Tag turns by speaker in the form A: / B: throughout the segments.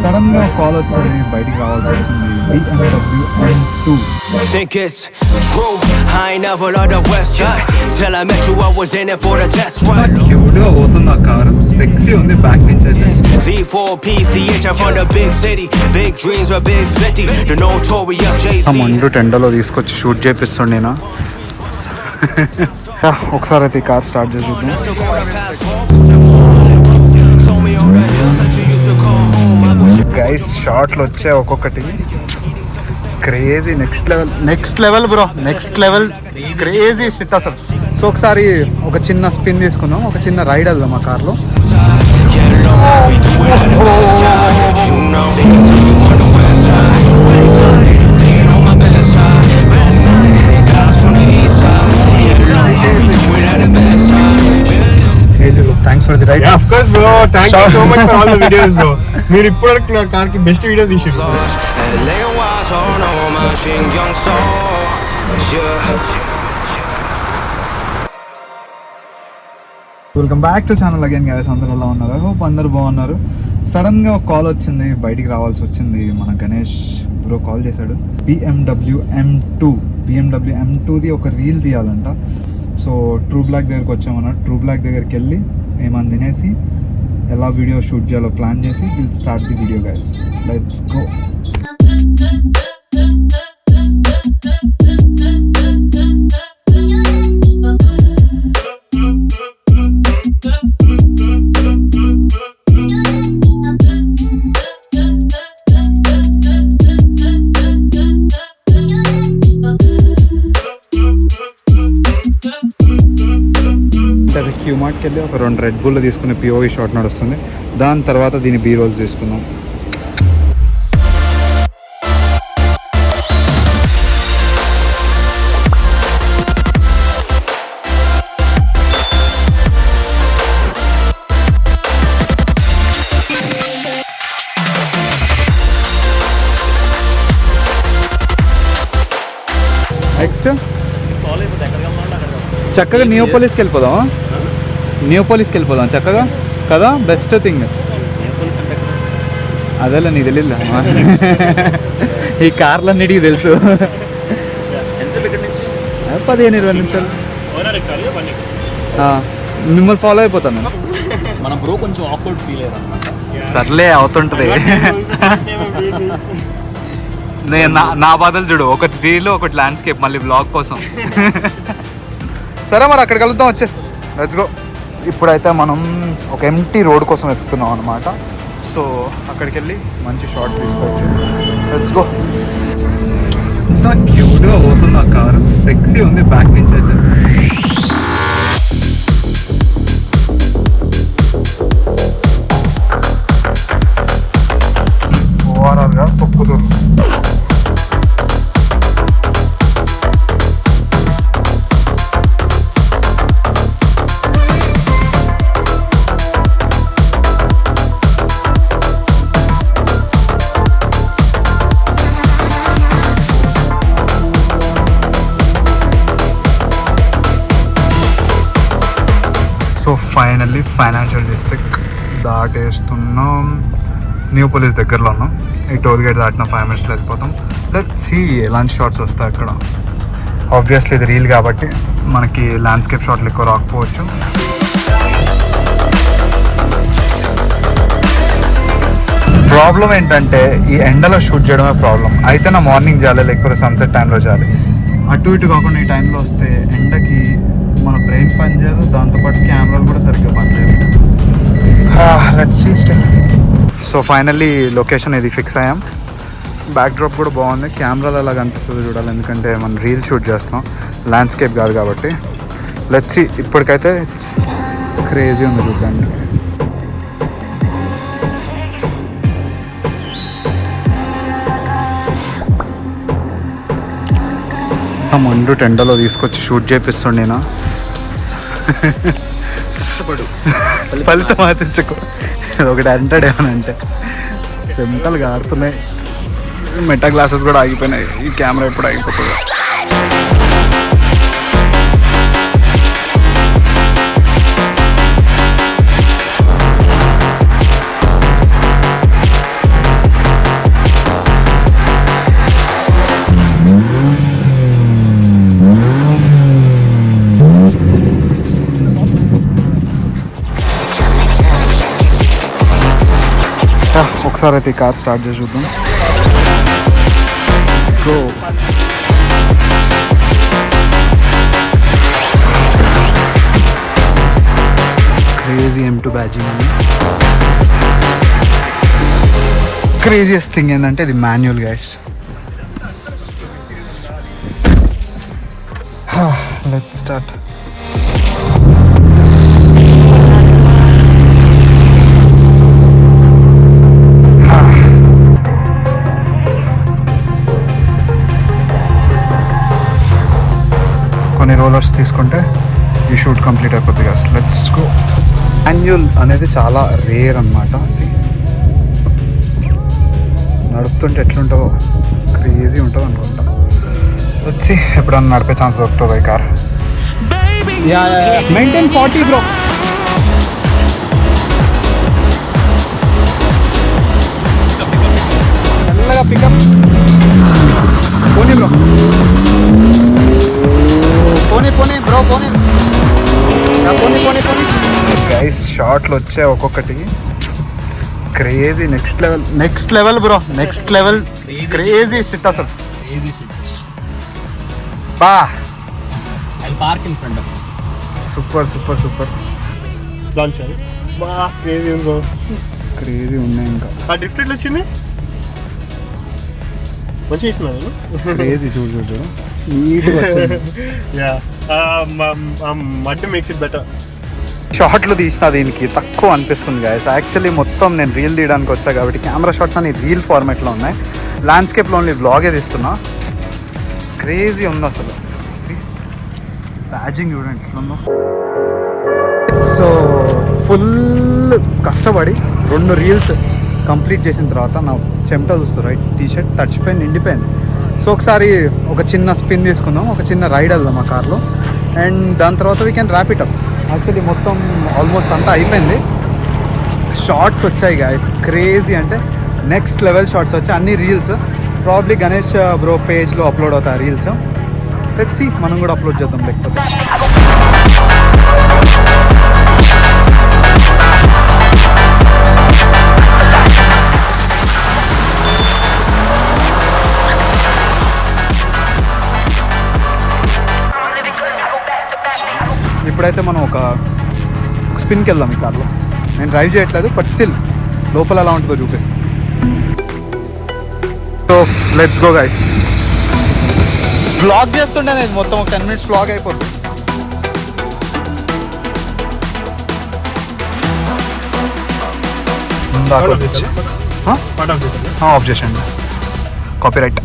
A: Sudden గా call వచ్చింది, బయటికి రావాల్సి వచ్చింది. Bmw M2.
B: Think it's true. I ain't never loved the West Side. Till I met you, I was in it for the test ride.
A: Cute గా పోతుంది ఆ car, sexy ఉంది back నుంచి అయితే.
B: Z4PCH, I'm from the big city. Big dreams are big 50. The notorious JC.
A: ముందు టెండలో తీసుకొచ్చి shoot చేపిస్తుండే నేను. ఒకసారి అయితే ఈ కార్ స్టార్ట్ చేసి చూద్దాం. గైస్ షార్ట్లు వచ్చే ఒక్కొక్కటి crazy, next level bro, next level crazy shit అసలు. సో ఒకసారి ఒక చిన్న స్పిన్ తీసుకుందాం, ఒక చిన్న రైడ్ వెళ్దాం ఆ కార్లో. Thanks for the ride.
C: Of course bro, thank you so much for all the videos bro. మీరు ఇప్పటివరకు నా కార్ కి బెస్ట్ వీడియోస్ తీశారు.
A: Welcome back to channel again guys. అందరూ ఎలా ఉన్నారు? హోప్ అందరూ బాగున్నారు. సడన్గా ఒక కాల్ వచ్చింది, బయటికి రావాల్సి వచ్చింది. మన గణేష్ బ్రో కాల్ చేశాడు. Bmw M2ది ఒక రీల్ తీయాలంట. సో ట్రూ బ్లాక్ దగ్గరికి వచ్చామన్నమాట. ట్రూ బ్లాక్ దగ్గరికి వెళ్ళి ఏమని తినేసి ఎలా వీడియో షూట్ చేయాలో ప్లాన్ చేసి will start the video guys. Let's go. Q మార్ట్కి వెళ్ళి ఒక 2 రెడ్ బుల్ తీసుకుని పిఓవి షాట్ నడుస్తుంది. దాని తర్వాత దీని బీ రోల్స్ తీసుకుందాం. నెక్స్ట్ చక్కగా నియోపోలిస్కి వెళ్ళిపోదాం. నియోపోలిస్కి వెళ్ళిపోదాం చక్కగా కదా, బెస్ట్ థింగ్. అదేలే నీకు తెలియదు, ఈ కార్లన్నిటికీ తెలుసు. 15-20 నిమిషాలు మిమ్మల్ని ఫాలో అయిపోతాను.
D: మన బ్రో కొంచెం ఆక్వర్డ్ ఫీల్ అయ్యారు.
A: సర్లే అవుతుంటది. నేను నా బాధలు చూడు, ఒకటి రీల్ ఒకటి ల్యాండ్స్కేప్, మళ్ళీ బ్లాగ్ కోసం. సరే మరి అక్కడికి వెళ్దాం, వచ్చే లెట్స్ గో. ఇప్పుడైతే మనం ఒక ఎంటీ రోడ్ కోసం వెతుకుతున్నాం అనమాట. సో అక్కడికి వెళ్ళి మంచి షార్ట్స్ తీసుకోవచ్చు. Let's go. ఇంత క్యూట్గా పోతుంది ఆ కారు, సెక్సీ ఉంది బ్యాక్ నుంచి అయితే. ఓవరాల్గా తొక్కుతుంది. సో ఫైనల్లీ ఫైనాన్షియల్ డిస్ట్రిక్ట్ దాటేస్తున్నాం. న్యూ పోలీస్ దగ్గరలో ఉన్నాం. ఈ టోల్ గేట్ దాటిన 5 minutesలో వెళ్ళిపోతాం. లెట్స్ సీ ఎలాంటి షాట్స్ వస్తాయి అక్కడ. ఆబ్వియస్లీ ఇది రీల్ కాబట్టి మనకి ల్యాండ్స్కేప్ షాట్లు ఎక్కువ రాకపోవచ్చు. ప్రాబ్లం ఏంటంటే ఈ ఎండలో షూట్ చేయడమే ప్రాబ్లం. అయితే నా మార్నింగ్ చేయాలి, లేకపోతే సన్సెట్ టైంలో చేయాలి. అటు ఇటు కాకుండా ఈ టైంలో వస్తే ఎండకి మన బ్రెయిన్ పనిచేయదు, దాంతోపాటు కెమెరాలు కూడా సరిగ్గా పనిచేయదు. Let's see still. So finally location ఇది ఫిక్స్ అయ్యాం. బ్యాక్ డ్రాప్ కూడా బాగుంది, కెమెరాలు అలా కనిపిస్తుంది చూడాలి, ఎందుకంటే మనం రీల్ షూట్ చేస్తున్నాం, ల్యాండ్స్కేప్ కాదు కాబట్టి. Let's see. ఇప్పటికైతే క్రేజీ ఉంది చూడండి. ముందు టెండలో తీసుకొచ్చి షూట్ చేపిస్తుండే నేను. ఫలితం ఆశించకు, ఒకటి అంటాడు ఏమనంటే. చెమటలు గారుతున్నాయి, మెటా గ్లాసెస్ కూడా ఆగిపోయినాయి. ఈ కెమెరా ఎప్పుడు ఆగిపోతుంది? ఒకసారి అయితే ఈ కార్ స్టార్ట్ చేసి చూద్దాం. Let's go. Crazy M2 badging అని. క్రేజియస్ట్ థింగ్ ఏంటంటే ఇది మాన్యువల్ గైస్. Let's start. కొన్ని రోలర్స్ తీసుకుంటే ఈ షూట్ కంప్లీట్ అయిపోతుంది కదా. Let's go. మాన్యువల్ అనేది చాలా రేర్ అన్నమాట. నడుపుతుంటే ఎట్లుంటుందో క్రేజీ ఉంటుంది అనుకుంటా. వచ్చి ఎప్పుడన్నా నడిపే ఛాన్స్ దొరుకుతుంది ఈ కార్. Maintain 40 bro. మెల్లగా పికప్. పోనీ బ్రో, పోనీ బ్రో, పోనీ గైస్. షార్ట్లు వచ్చే ఒక్కొక్కటి crazy. Next level bro, next level crazy shit అసలు. బా
D: park in front.
A: Super super super.
C: Launch అది బా క్రేజీ ఉంది బ్రో.
A: క్రేజీ ఉన్నాయి ఇంకా.
C: ఆ డిఫరెంట్ వచ్చింది మంచిగా ఇస్తున్నాను.
A: క్రేజీ చూడు చూడు చూడు నీట్గా వచ్చింది.
C: Yeah mud makes it better.
A: షార్ట్లు తీసిన దీనికి తక్కువ అనిపిస్తుంది గాయస్. యాక్చువల్లీ మొత్తం నేను రీల్ తీయడానికి వచ్చా కాబట్టి కెమెరా షాట్స్ అన్ని రీల్ ఫార్మాట్లో ఉన్నాయి. ల్యాండ్స్కేప్లో ఓన్లీ వ్లాగే తీస్తున్నా. క్రేజీ ఉంది అసలు. బ్యాజింగ్ చూడండి ఎట్లుందో. సో ఫుల్ కష్టపడి 2 రీల్స్ కంప్లీట్ చేసిన తర్వాత నా చెమట చూస్తారు రైట్. టీషర్ట్ తడిచిపోయింది, నిండిపోయింది. సో ఒకసారి ఒక చిన్న స్పిన్ తీసుకుందాం, ఒక చిన్న రైడ్ వెళ్దాం ఆ కార్లో. అండ్ దాని తర్వాత we can wrap it up. Actually మొత్తం ఆల్మోస్ట్ అంతా అయిపోయింది. షార్ట్స్ వచ్చాయి గాయస్, క్రేజీ అంటే నెక్స్ట్ లెవెల్ షార్ట్స్ వచ్చాయి. అన్ని రీల్స్ ప్రాబ్లీ గణేష్ బ్రో పేజ్లో అప్లోడ్ అవుతాయి రీల్స్. తెచ్చి మనం కూడా అప్లోడ్ చేద్దాం లేకపోతే. ఇప్పుడైతే మనం ఒక స్పిన్కి వెళ్దాం ఈ కార్లో. నేను డ్రైవ్ చేయట్లేదు బట్ స్టిల్ లోపల ఎలా ఉంటుందో చూపిస్తాను. So let's go guys. Blog చేస్తుండే నేను మొత్తం ఒక 10 minutes బ్లాగ్ అయిపోతుంది. ఆఫ్ చేసండి, copyright.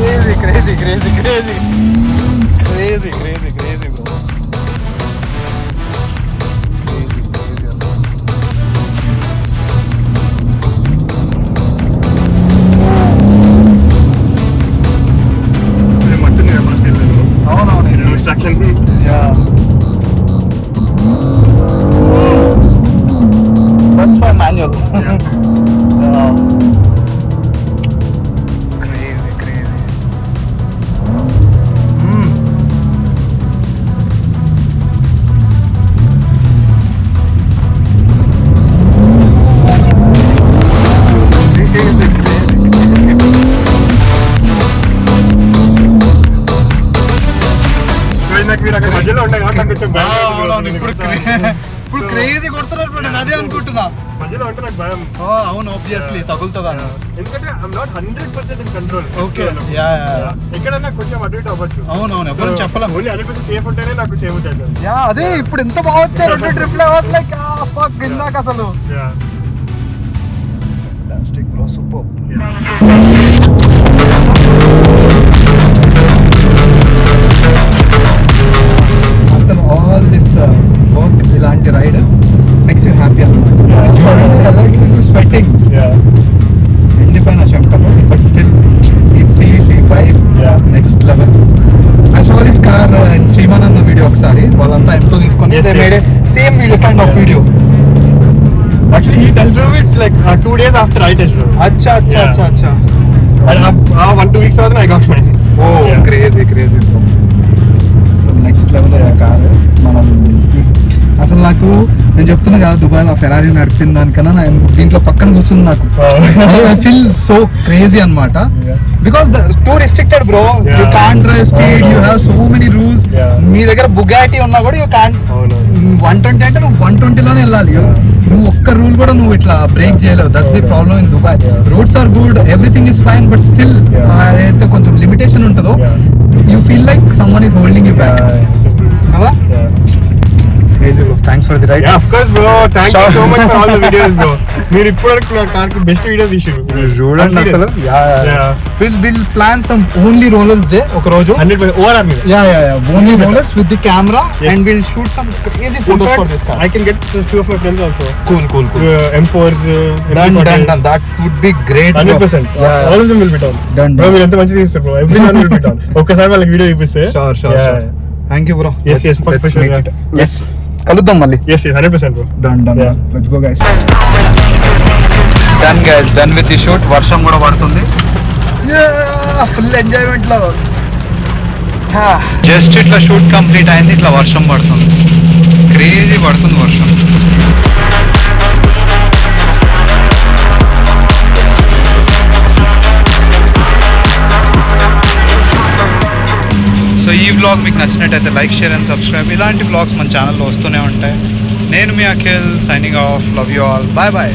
A: Crazy, crazy, crazy, crazy, crazy, crazy, bro. Crazy, crazy. అవునవును,
C: డిస్ట్రాక్షన్.
A: That's for manual.
C: మధ్యలో ఉంటాయి కాబట్టి
A: ఇప్పుడు క్రేజీ కొడుతున్నారు. నేను అదే అనుకుంటున్నా,
C: మధ్యలో ఉంటే నాకు భయం.
A: అవును, ఆబ్వియస్లీ తగులుతుందా.
C: ఎందుకంటే I'm not 100% in control.
A: Okay,
C: ఎక్కడన్నా కొంచెం అటు ఇటు అవ్వచ్చు.
A: అవునవును, ఎవరు చెప్పలేం.
C: ఓన్లీ అనిపిస్తే సేఫ్ ఉంటేనే నాకు చేయవచ్చు.
A: అదే ఇప్పుడు ఎంత బాగా వచ్చారు 2 ట్రిప్లు అవ్వదు. లైక్ ఫక్ ఇందాక అసలు fantastic bro, super. after all this work ఇలాంటి రైడ్ makes you happy అన్నమాట. స్వెట్టింగ్ ఎండిపోయిన చెమటతో బట్ స్టిల్ ఈ ఫీల్, ఈ vibe next level. I saw this car in శ్రీమానన్న వీడియో ఒకసారి. వాళ్ళంతా ఎంతో తీసుకొని they made a same video kind of video. Actually he test drove it like
C: 2 days after I test drove.
A: అచ్చా అచ్చా
C: Yeah.
A: అచ్చా అచ్చా
C: And 1-2 weeks తర్వాత I got mine.
A: ఓ
C: Yeah.
A: Crazy so next level car మనం అసలు నాకు నేను చెప్తున్నా కదా దుబాయ్ ఆ ఫెరారీ నడిపిన దానికన్నా నేను దీంట్లో పక్కన కూర్చుంది నాకు ఐ ఫీల్ సో క్రేజీ అనమాట because too restricted bro you can't drive speed you have so many rules మీ దగ్గర బుగాటి ఉన్నా కూడా యూ కాంట్ 120 అంటే నువ్వు 120లోనే వెళ్ళాలి నువ్వు ఒక్క రూల్ కూడా నువ్వు ఇట్లా బ్రేక్ చేయలేవు that's the problem in Dubai roads are good everything is fine but still అయితే కొంచెం లిమిటేషన్ ఉంటుందో you feel like someone is holding you back కదా crazy bro thanks for the ride
C: Yeah, of course bro, thank you so much for all the videos bro. మీరు ఇప్పటివరకు నా car కి best videos తీశారు
A: చూడండి అసలు will plan some only rollers day ఒక రోజు
C: 100% ఓఆర్ఆర్ మీద
A: only rollers with the camera and will shoot some crazy photos for this car
C: I can get few of my friends also.
A: cool
C: M4s
A: done that would be great
C: 100%. All of them will be done bro. మీరు ఎంత మంచిగా తీస్తారు bro, everyone will be done. ఒక్కసారి వాళ్ళకి video చూపిస్తే
A: sure thank you bro
C: yes for sure
A: yes కలుద్దాం మళ్ళీ
C: yes 100% bro.
A: done
C: Yeah.
A: let's go guys done with the shoot వర్షం కూడా పడుతుంది ఫుల్ ఎంజాయ్మెంట్ లో జస్ట్ ఇట్లా షూట్ కంప్లీట్ అయింది ఇట్లా వర్షం పడుతుంది క్రేజీ పడుతుంది వర్షం సో ఈ వ్లాగ్ మీకు నచ్చినట్టయితే లైక్ షేర్ అండ్ సబ్స్క్రైబ్ ఇలాంటి వ్లాగ్స్ మన ఛానల్లో వస్తూనే ఉంటాయి నేను మీ Akhil signing off love you all bye